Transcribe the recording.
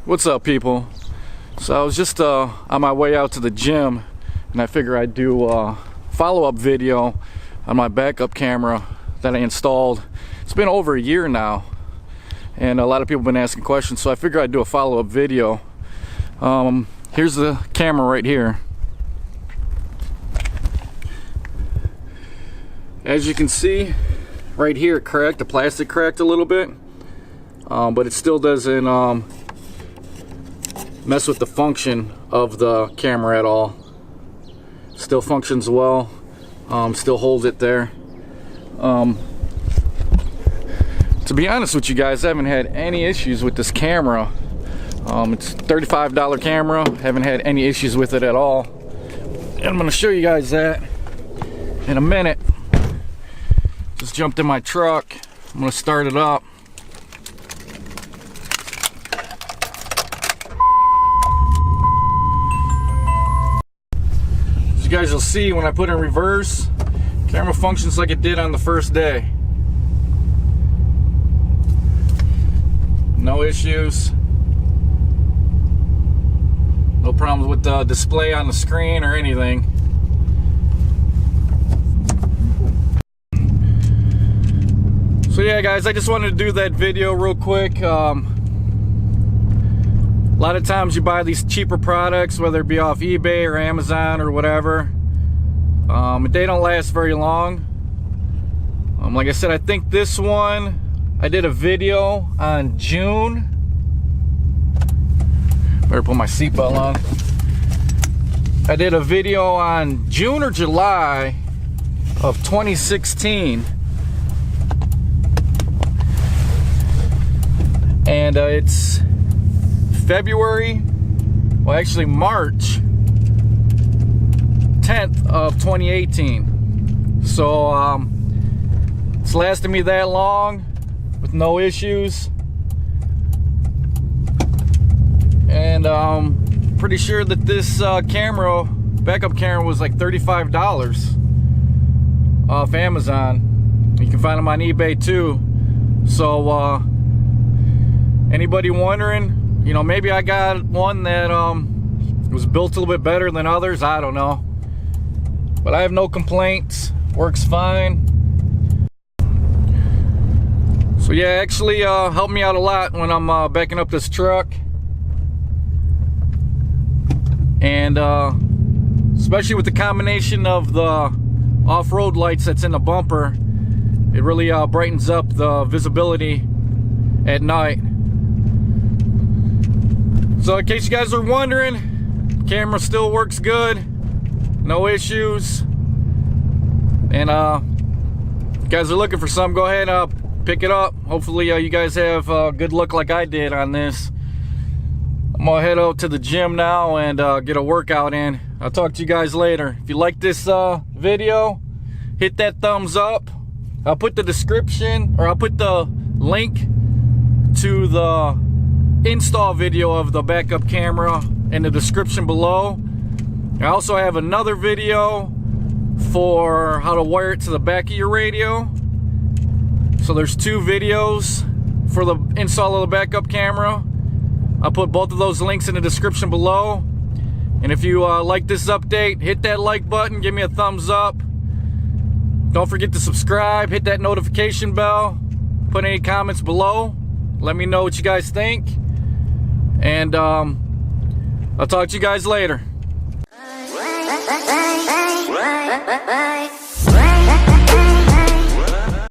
What's up, people? So I was just on my way out to the gym, and I figure I'd do a follow-up video on my backup camera that I installed. It's been over a year now, and a lot of people have been asking questions, so I figured I'd do a follow-up video. Here's the camera right here. As you can see, right here it cracked, the plastic cracked a little bit, but it still doesn't mess with the function of the camera at all. Still functions well, still holds it there. To be honest with you guys, I haven't had any issues with this camera. It's a $35 camera, haven't had any issues with it at all. And I'm gonna show you guys that in a minute. Just jumped in my truck, I'm gonna start it up. You guys will see when I put it in reverse, camera functions like it did on the first day. No issues. No problems with the display on the screen or anything. So yeah guys, I just wanted to do that video real quick. A lot of times you buy these cheaper products, whether it be off eBay or Amazon or whatever, they don't last very long. Like I said, I think this one, I did a video on June. Better put my seatbelt on. I did a video on June or July of 2016. And it's February, well actually March 10th of 2018. So it's lasted me that long with no issues. And pretty sure that this backup camera was like $35 off Amazon. You can find them on eBay too. So anybody wondering, you know, maybe I got one that was built a little bit better than others, I don't know. But I have no complaints, works fine. So yeah, actually helped me out a lot when I'm backing up this truck. And especially with the combination of the off-road lights that's in the bumper, it really brightens up the visibility at night. So in case you guys are wondering, camera still works good, no issues. And if you guys are looking for some, go ahead and pick it up. Hopefully you guys have good luck like I did on this. I'm gonna head out to the gym now and get a workout in. I'll talk to you guys later. If you like this video, hit that thumbs up. I'll put the description, or I'll put the link to the install video of the backup camera in the description below. I also have another video for how to wire it to the back of your radio. So there's two videos for the install of the backup camera. I'll put both of those links in the description below. And if you like this update, hit that like button, give me a thumbs up. Don't forget to subscribe, hit that notification bell, put any comments below. Let me know what you guys think. And I'll talk to you guys later.